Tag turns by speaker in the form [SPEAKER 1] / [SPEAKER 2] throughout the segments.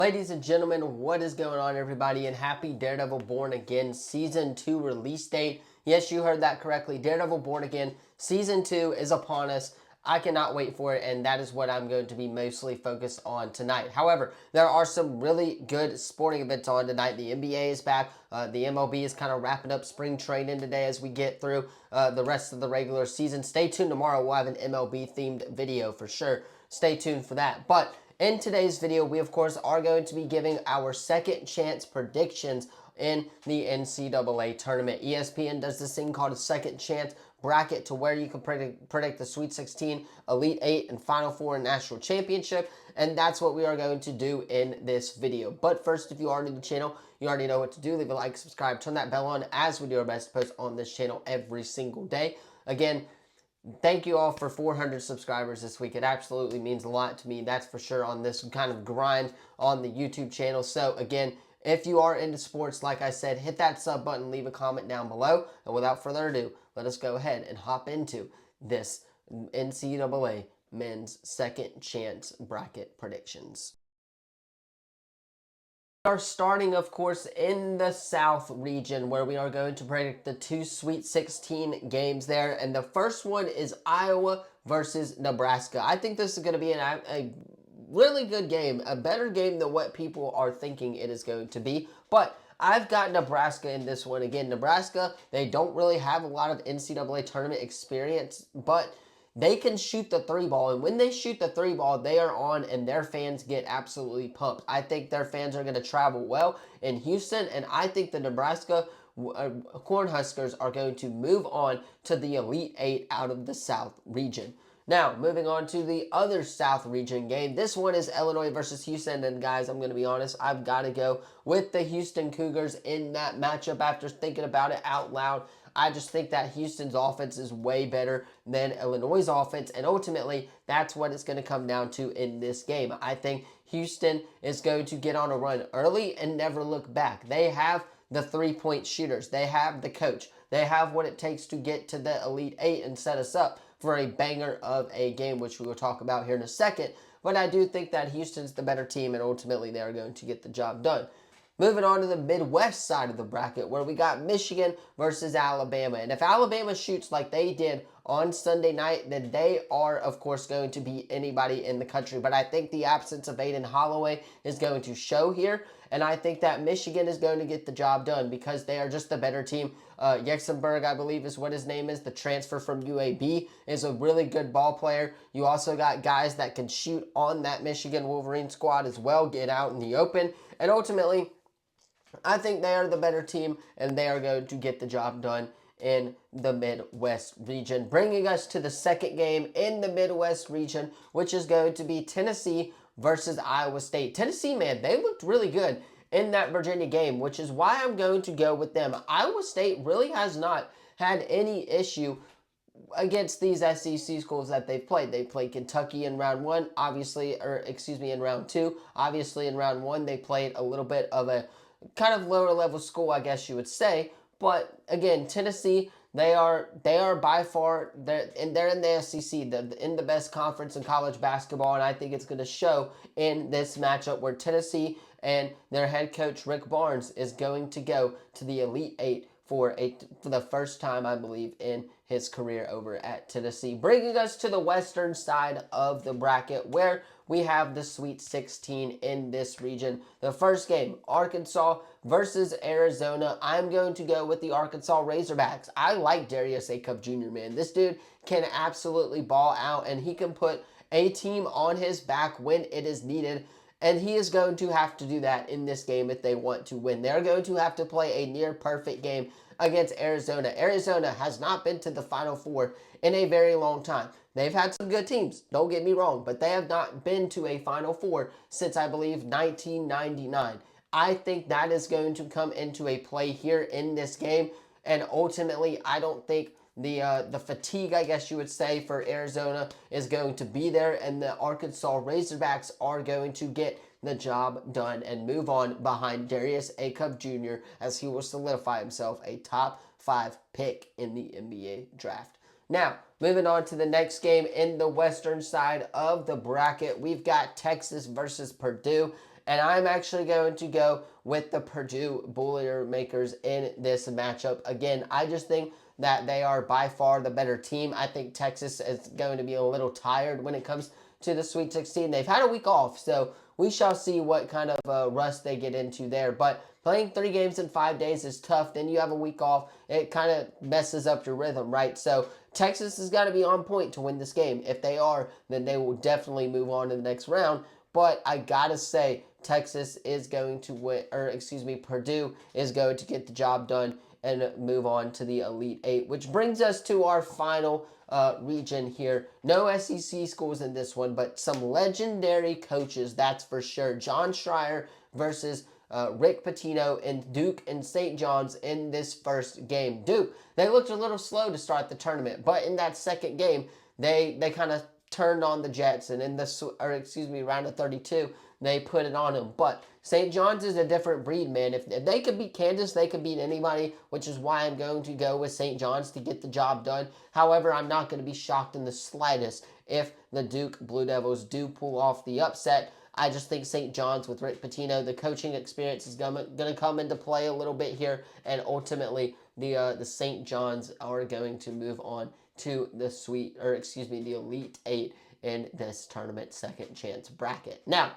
[SPEAKER 1] Ladies and gentlemen, what is going on, everybody? And happy Daredevil Born Again Season 2 release date. Yes, you heard that correctly. Daredevil Born Again Season 2 is upon us. I cannot wait for it, and that is what I'm going to be mostly focused on tonight. However, there are some really good sporting events on tonight. The NBA is back. The MLB is kind of wrapping up spring training today as we get through the rest of the regular season. Stay tuned tomorrow. We'll have an MLB-themed video for sure. Stay tuned for that. But in today's video, we of course are going to be giving our second chance predictions in the NCAA tournament. ESPN does this thing called a second chance bracket to where you can predict the Sweet 16, Elite 8, and Final Four and National Championship. And that's what we are going to do in this video. But first, if you are new to the channel, you already know what to do. Leave a like, subscribe, turn that bell on as we do our best to post on this channel every single day. Again, thank you all for 400 subscribers this week. It absolutely means a lot to me, that's for sure, on this kind of grind on the YouTube channel. So again, if you are into sports, like I said, hit that sub button, leave a comment down below. And without further ado, let us go ahead and hop into this NCAA men's second chance bracket predictions. We are starting, of course, in the South region, where we are going to predict the two Sweet 16 games there. And the first one is Iowa versus Nebraska. I think this is going to be a really good game, a better game than what people are thinking it is going to be. But I've got Nebraska in this one. Again, Nebraska, they don't really have a lot of NCAA tournament experience, but they can shoot the three ball, and when they shoot the three ball, they are on, and their fans get absolutely pumped. I think their fans are going to travel well in Houston, and I think the Nebraska Cornhuskers are going to move on to the Elite 8 out of the South region. Now, moving on to the other South region game. This one is Illinois versus Houston, and guys, I'm going to be honest, I've got to go with the Houston Cougars in that matchup after thinking about it out loud. I just think that Houston's offense is way better than Illinois' offense, and ultimately, that's what it's going to come down to in this game. I think Houston is going to get on a run early and never look back. They have the three-point shooters. They have the coach. They have what it takes to get to the Elite 8 and set us up for a banger of a game, which we will talk about here in a second. But I do think that Houston's the better team, and ultimately, they are going to get the job done. Moving on to the Midwest side of the bracket, where we got Michigan versus Alabama. And if Alabama shoots like they did on Sunday night, then they are, of course, going to beat anybody in the country. But I think the absence of Aiden Holloway is going to show here. And I think that Michigan is going to get the job done because they are just the better team. Yexenberg, I believe is what his name is, the transfer from UAB, is a really good ball player. You also got guys that can shoot on that Michigan Wolverine squad as well, get out in the open. And ultimately, I think they are the better team, and they are going to get the job done in the Midwest region. Bringing us to the second game in the Midwest region, which is going to be Tennessee versus Iowa State. Tennessee, man, they looked really good in that Virginia game, which is why I'm going to go with them. Iowa State really has not had any issue against these SEC schools that they've played. They played Kentucky in round one, obviously, in round two. Obviously, in round one, they played a little bit of a kind of lower level school, I guess you would say. But again, Tennessee, they are by far, they're in the SEC, in the best conference in college basketball, and I think it's going to show in this matchup where Tennessee and their head coach Rick Barnes is going to go to the Elite 8 for the first time, I believe, in his career over at Tennessee. Bringing us to the western side of the bracket, where we have the Sweet 16 in this region. The first game, Arkansas versus Arizona. I'm going to go with the Arkansas Razorbacks. I like Darius Acup Jr., man. This dude can absolutely ball out, and he can put a team on his back when it is needed. And he is going to have to do that in this game if they want to win. They're going to have to play a near-perfect game against Arizona. Arizona has not been to the Final Four in a very long time. They've had some good teams, don't get me wrong, but they have not been to a Final Four since, I believe, 1999. I think that is going to come into a play here in this game, and ultimately, I don't think the fatigue, I guess you would say, for Arizona is going to be there, and the Arkansas Razorbacks are going to get the job done and move on behind Darius Acup Jr. as he will solidify himself a top 5 pick in the NBA draft. Now, moving on to the next game in the western side of the bracket, we've got Texas versus Purdue. and I'm actually going to go with the Purdue Boilermakers in this matchup. Again, I just think that they are by far the better team. I think Texas is going to be a little tired when it comes to the Sweet 16. They've had a week off, so we shall see what kind of rust they get into there. But playing 3 games in 5 days is tough. Then you have a week off. It kind of messes up your rhythm, right? So Texas has got to be on point to win this game. If they are, then they will definitely move on to the next round. But I got to say, Texas is going to win, or excuse me, Purdue is going to get the job done and move on to the Elite Eight, which brings us to our final region here. No SEC schools in this one, but some legendary coaches, that's for sure. John Schreier versus Rick Pitino and Duke and St. John's in this first game. Duke, they looked a little slow to start the tournament, but in that second game, they kind of turned on the Jets, and in the round of 32, they put it on them. But St. John's is a different breed, man. If they could beat Kansas, they could beat anybody, which is why I'm going to go with St. John's to get the job done. However, I'm not going to be shocked in the slightest if the Duke Blue Devils do pull off the upset. I just think St. John's with Rick Pitino, the coaching experience is going to come into play a little bit here, and ultimately the St. John's are going to move on to the Elite Eight in this tournament second chance bracket. Now,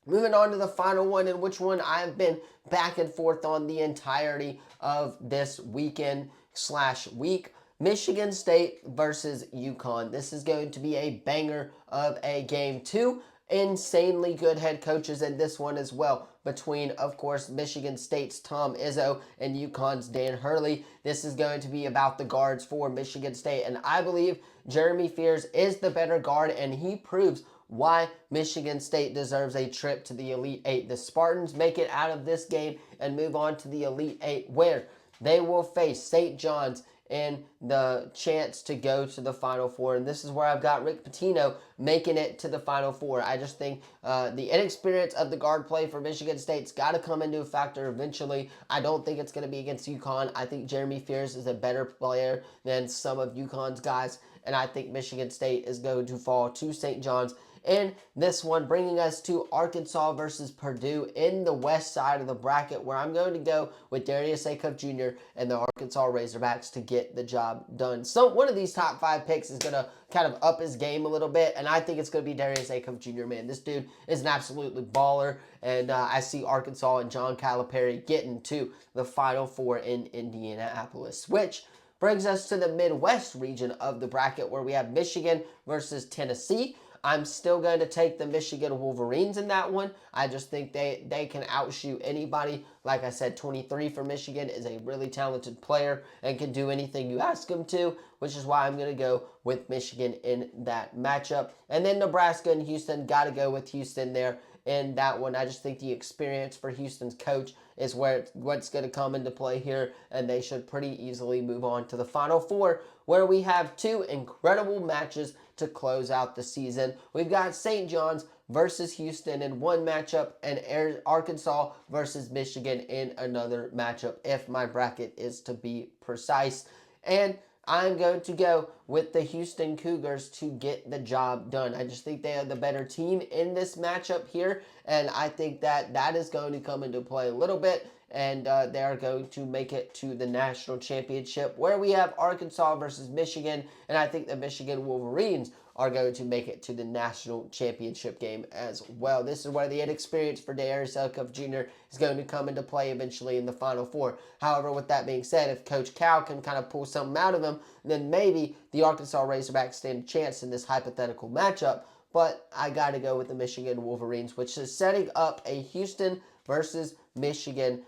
[SPEAKER 1] moving on to the final one, in which one I've been back and forth on the entirety of this weekend/week. Michigan State versus UConn. This is going to be a banger of a game. 2 insanely good head coaches in this one as well, between, of course, Michigan State's Tom Izzo and UConn's Dan Hurley. This is going to be about the guards for Michigan State, and I believe Jeremy Fears is the better guard, and he proves why Michigan State deserves a trip to the Elite Eight. The Spartans make it out of this game and move on to the Elite Eight, where they will face St. John's in the chance to go to the Final Four. And this is where I've got Rick Pitino making it to the Final Four. I just think the inexperience of the guard play for Michigan State's got to come into a factor eventually. I don't think it's going to be against UConn. I think Jeremy Fears is a better player than some of UConn's guys, and I think Michigan State is going to fall to St. John's in this one, bringing us to Arkansas versus Purdue in the west side of the bracket, where I'm going to go with Darius Acuff Jr. and the Arkansas Razorbacks to get the job done. So one of these top 5 picks is going to kind of up his game a little bit, and I think it's going to be Darius Acuff Jr., man. This dude is an absolutely baller, and I see Arkansas and John Calipari getting to the Final Four in Indianapolis, which brings us to the Midwest region of the bracket, where we have Michigan versus Tennessee. I'm still going to take the Michigan Wolverines in that one. I just think they can outshoot anybody. Like I said, 23 for Michigan is a really talented player and can do anything you ask him to, which is why I'm going to go with Michigan in that matchup. And then Nebraska and Houston, got to go with Houston there in that one. I just think the experience for Houston's coach is what's going to come into play here, and they should pretty easily move on to the Final Four, where we have 2 incredible matches to close out the season. We've got St. John's versus Houston in one matchup, and Arkansas versus Michigan in another matchup, if my bracket is to be precise. And I'm going to go with the Houston Cougars to get the job done. I just think they are the better team in this matchup here, and I think that is going to come into play a little bit, and they are going to make it to the national championship, where we have Arkansas versus Michigan, and I think the Michigan Wolverines are going to make it to the national championship game as well. This is where the inexperience for Darius Acuff Jr. is going to come into play eventually in the Final Four. However, with that being said, if Coach Cal can kind of pull something out of him, then maybe the Arkansas Razorbacks stand a chance in this hypothetical matchup. But I got to go with the Michigan Wolverines, which is setting up a Houston versus Michigan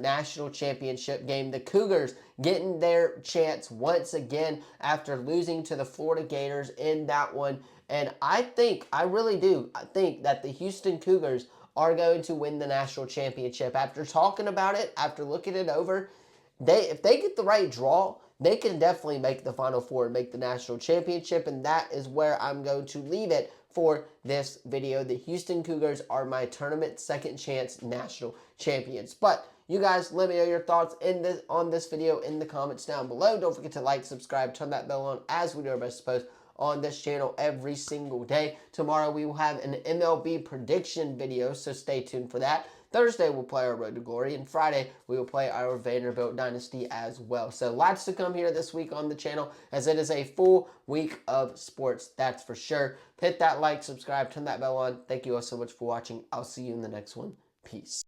[SPEAKER 1] national championship game. The Cougars getting their chance once again after losing to the Florida Gators in that one. And I really do think that the Houston Cougars are going to win the national championship. After talking about it, after looking it over, if they get the right draw, they can definitely make the Final Four and make the national championship, and that is where I'm going to leave it for this video. The Houston Cougars are my tournament second chance national champions. But you guys, let me know your thoughts on this video in the comments down below. Don't forget to like, subscribe, turn that bell on, as we do our best to post on this channel every single day. Tomorrow we will have an MLB prediction video, so stay tuned for that. Thursday, we'll play our Road to Glory, and Friday, we will play our Vanderbilt Dynasty as well. So lots to come here this week on the channel, as it is a full week of sports, that's for sure. Hit that like, subscribe, turn that bell on. Thank you all so much for watching. I'll see you in the next one. Peace.